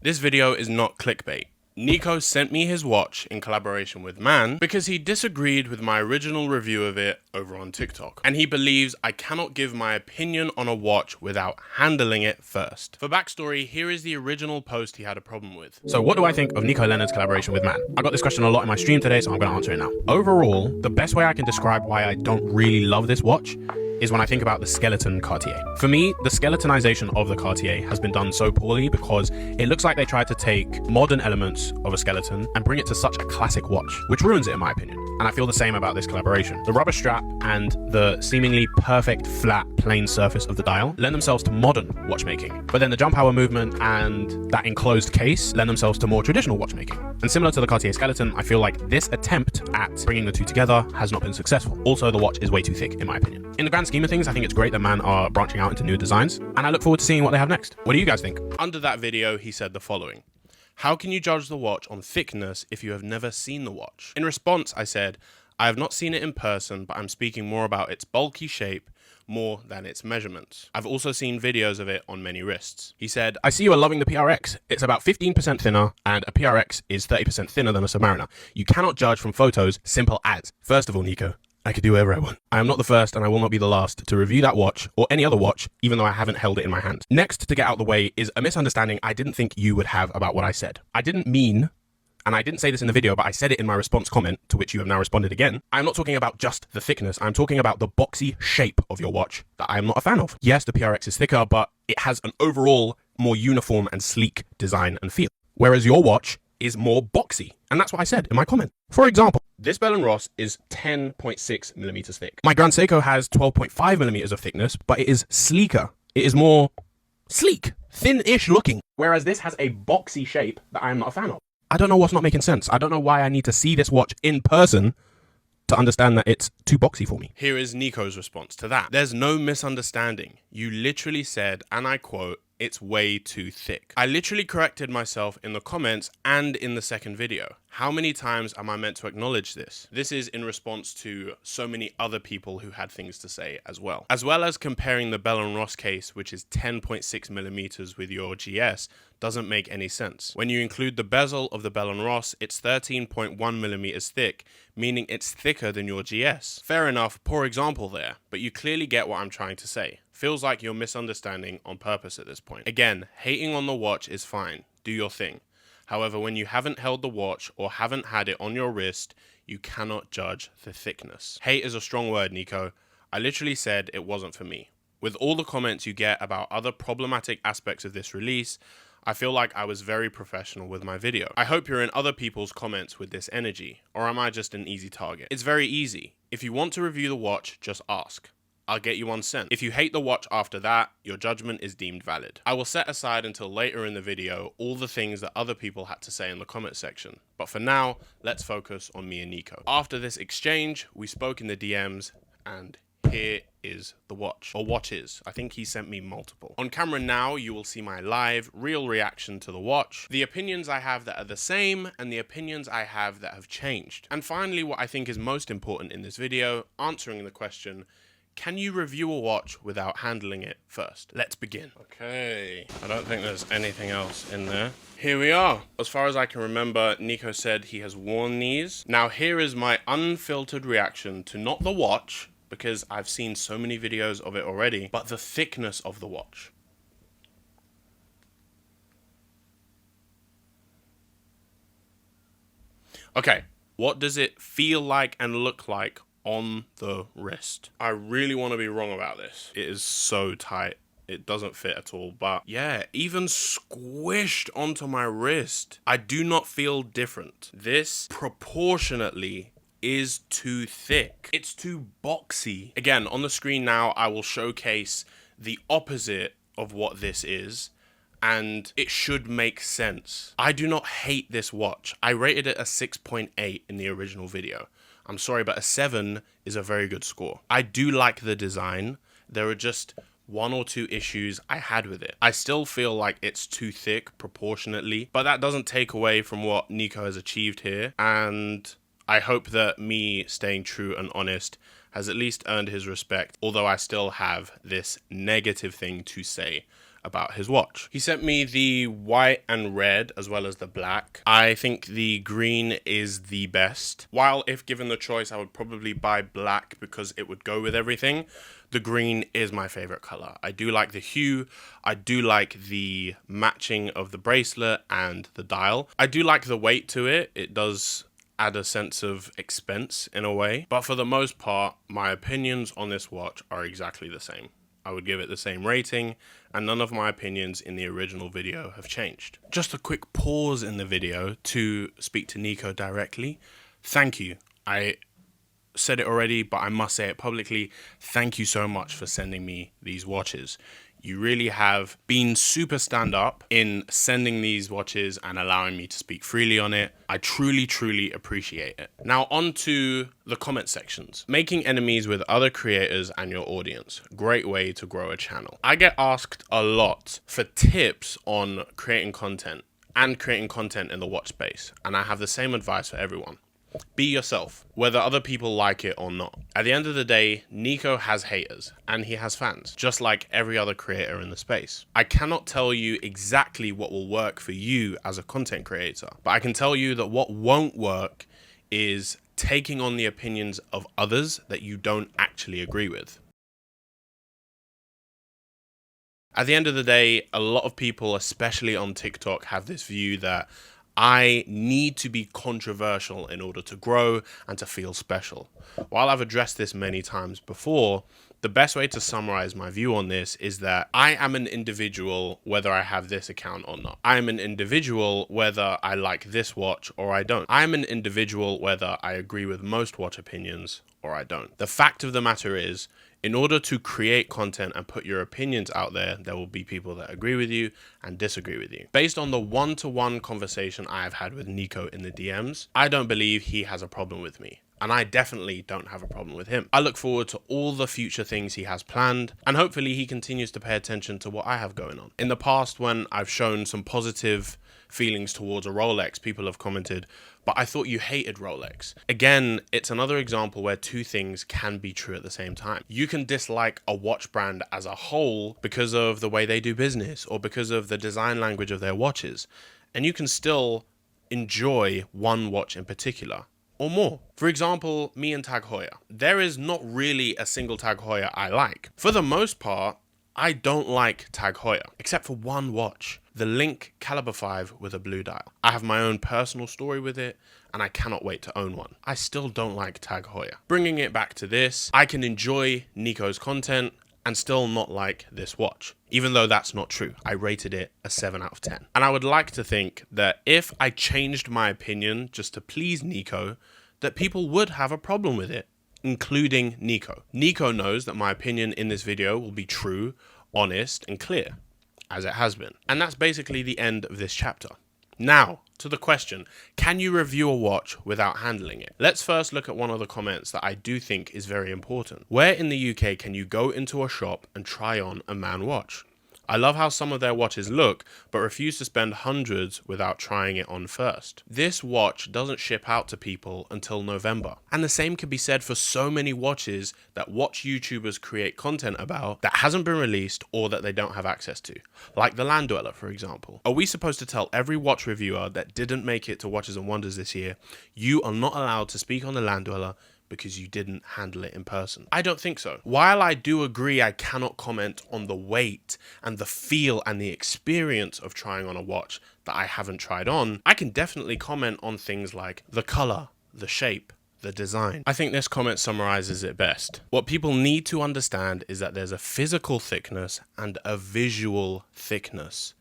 This video is not clickbait. Nico sent me his watch in collaboration with Man because he disagreed with my original review of it over on TikTok. And he believes I cannot give my opinion on a watch without handling it first. For backstory, here is the original post he had a problem with. So what do I think of Nico Leonard's collaboration with Man? I got this question a lot in my stream today, so I'm going to answer it now. Overall, the best way I can describe why I don't really love this watch is when I think about the skeleton Cartier. For me, the skeletonization of the Cartier has been done so poorly because it looks like they tried to take modern elements of a skeleton and bring it to such a classic watch, which ruins it in my opinion. And I feel the same about this collaboration. The rubber strap and the seemingly perfect flat plain surface of the dial lend themselves to modern watchmaking, but then the jump power movement and that enclosed case lend themselves to more traditional watchmaking. And similar to the Cartier skeleton, I feel like this attempt at bringing the two together has not been successful. Also, the watch is way too thick in my opinion. In the grand scheme of things, I think it's great that Man are branching out into new designs, and I look forward to seeing what they have next. What do you guys think? Under that video, he said the following: "How can you judge the watch on thickness if you have never seen the watch?" In response, I said, "I have not seen it in person, but I'm speaking more about its bulky shape more than its measurements. I've also seen videos of it on many wrists." He said, I see you are loving the PRX. It's about 15% thinner, and a PRX is 30% thinner than a Submariner. You cannot judge from photos, simple as. First of all, Nico, I could do whatever I want. I am not the first and I will not be the last to review that watch or any other watch, even though I haven't held it in my hand. Next to get out of the way is a misunderstanding I didn't think you would have about what I said. I didn't mean, and I didn't say this in the video, but I said it in my response comment, to which you have now responded again. I'm not talking about just the thickness. I'm talking about the boxy shape of your watch that I am not a fan of. Yes, the PRX is thicker, but it has an overall more uniform and sleek design and feel. Whereas your watch is more boxy. And that's what I said in my comment. For example, this Bell & Ross is 10.6 millimeters thick. My Grand Seiko has 12.5 millimeters of thickness, but it is sleeker. It is more sleek, thin-ish looking. Whereas this has a boxy shape that I am not a fan of. I don't know what's not making sense. I don't know why I need to see this watch in person to understand that it's too boxy for me. Here is Nico's response to that. "There's no misunderstanding. You literally said, and I quote, 'It's way too thick.' I literally corrected myself in the comments and in the second video. How many times am I meant to acknowledge this?" This is in response to so many other people who had things to say as well. As well as comparing the Bell & Ross case, which is 10.6 millimeters with your GS, doesn't make any sense. When you include the bezel of the Bell & Ross, it's 13.1 millimeters thick, meaning it's thicker than your GS. Fair enough, poor example there, but you clearly get what I'm trying to say. Feels like you're misunderstanding on purpose at this point. Again, hating on the watch is fine. Do your thing. However, when you haven't held the watch or haven't had it on your wrist, you cannot judge the thickness. Hate is a strong word, Nico. I literally said it wasn't for me. With all the comments you get about other problematic aspects of this release, I feel like I was very professional with my video. I hope you're in other people's comments with this energy, or am I just an easy target? It's very easy. If you want to review the watch, just ask. I'll get you one sent. If you hate the watch after that, your judgment is deemed valid. I will set aside until later in the video all the things that other people had to say in the comment section. But for now, let's focus on me and Nico. After this exchange, we spoke in the DMs, and here is the watch, or watches. I think he sent me multiple. On camera now, you will see my live, real reaction to the watch, the opinions I have that are the same, and the opinions I have that have changed. And finally, what I think is most important in this video, answering the question, can you review a watch without handling it first? Let's begin. Okay, I don't think there's anything else in there. Here we are. As far as I can remember, Nico said he has worn these. Now here is my unfiltered reaction to not the watch, because I've seen so many videos of it already, but the thickness of the watch. Okay, what does it feel like and look like on the wrist? I really want to be wrong about this. It is so tight. It doesn't fit at all, but yeah, even squished onto my wrist, I do not feel different. This proportionately is too thick. It's too boxy. Again, on the screen now, I will showcase the opposite of what this is, and it should make sense. I do not hate this watch. I rated it a 6.8 in the original video. I'm sorry, but a 7 is a very good score. I do like the design. There are just one or two issues I had with it. I still feel like it's too thick proportionately, but that doesn't take away from what Nico has achieved here. And I hope that me staying true and honest has at least earned his respect, although I still have this negative thing to say about his watch. He sent me the white and red as well as the black. I think the green is the best. While if given the choice, I would probably buy black because it would go with everything, the green is my favorite color. I do like the hue. I do like the matching of the bracelet and the dial. I do like the weight to it. It does add a sense of expense in a way. But for the most part, my opinions on this watch are exactly the same. I would give it the same rating, and none of my opinions in the original video have changed. Just a quick pause in the video to speak to Nico directly. Thank you. I said it already, but I must say it publicly. Thank you so much for sending me these watches. You really have been super stand-up in sending these watches and allowing me to speak freely on it. I truly, truly appreciate it. Now on to the comment sections. Making enemies with other creators and your audience. Great way to grow a channel. I get asked a lot for tips on creating content and creating content in the watch space, and I have the same advice for everyone. Be yourself, whether other people like it or not. At the end of the day, Nico has haters and he has fans, just like every other creator in the space. I cannot tell you exactly what will work for you as a content creator, but I can tell you that what won't work is taking on the opinions of others that you don't actually agree with. At the end of the day, a lot of people, especially on TikTok, have this view that I need to be controversial in order to grow and to feel special. While I've addressed this many times before, the best way to summarize my view on this is that I am an individual whether I have this account or not. I am an individual whether I like this watch or I don't. I am an individual whether I agree with most watch opinions or I don't. The fact of the matter is, in order to create content and put your opinions out there, there will be people that agree with you and disagree with you. Based on the one-to-one conversation I have had with Nico in the DMs, I don't believe he has a problem with me. And I definitely don't have a problem with him. I look forward to all the future things he has planned, and hopefully he continues to pay attention to what I have going on. In the past, when I've shown some positive feelings towards a Rolex, people have commented, but I thought you hated Rolex. Again, it's another example where two things can be true at the same time. You can dislike a watch brand as a whole because of the way they do business or because of the design language of their watches, and you can still enjoy one watch in particular or more. For example, me and Tag Heuer. There is not really a single Tag Heuer I like. For the most part, I don't like Tag Heuer, except for one watch, the Link Caliber 5 with a blue dial. I have my own personal story with it, and I cannot wait to own one. I still don't like Tag Heuer. Bringing it back to this, I can enjoy Nico's content and still not like this watch, even though that's not true. I rated it a 7 out of 10. And I would like to think that if I changed my opinion just to please Nico, that people would have a problem with it, including Nico. Nico knows that my opinion in this video will be true, honest, and clear, as it has been. And that's basically the end of this chapter. Now, to the question, can you review a watch without handling it? Let's first look at one of the comments that I do think is very important. Where in the UK can you go into a shop and try on a man watch? I love how some of their watches look, but refuse to spend hundreds without trying it on first. This watch doesn't ship out to people until November. And the same can be said for so many watches that watch YouTubers create content about that hasn't been released or that they don't have access to. Like the Land Dweller, for example. Are we supposed to tell every watch reviewer that didn't make it to Watches and Wonders this year, you are not allowed to speak on the Land Dweller because you didn't handle it in person? I don't think so. While I do agree I cannot comment on the weight and the feel and the experience of trying on a watch that I haven't tried on, I can definitely comment on things like the color, the shape, the design. I think this comment summarizes it best. What people need to understand is that there's a physical thickness and a visual thickness.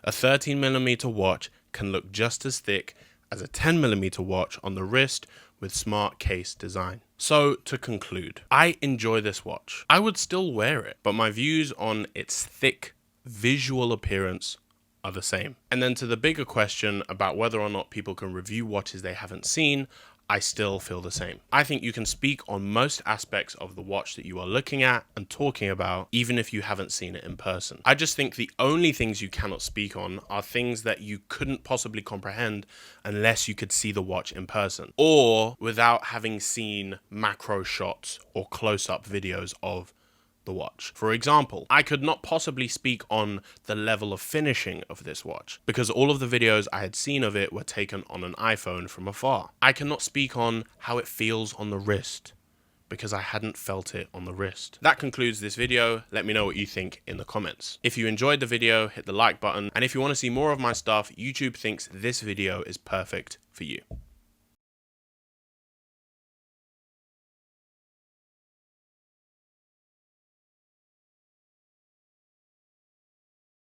A 13mm watch can look just as thick as a 10mm watch on the wrist with smart case design. So to conclude, I enjoy this watch. I would still wear it, but my views on its thick visual appearance are the same. And then to the bigger question about whether or not people can review watches they haven't seen, I still feel the same. I think you can speak on most aspects of the watch that you are looking at and talking about, even if you haven't seen it in person. I just think the only things you cannot speak on are things that you couldn't possibly comprehend unless you could see the watch in person, or without having seen macro shots or close-up videos of the the watch. For example, I could not possibly speak on the level of finishing of this watch because all of the videos I had seen of it were taken on an iPhone from afar. I cannot speak on how it feels on the wrist because I hadn't felt it on the wrist. That concludes this video. Let me know what you think in the comments. If you enjoyed the video, hit the like button. And if you want to see more of my stuff, YouTube thinks this video is perfect for you.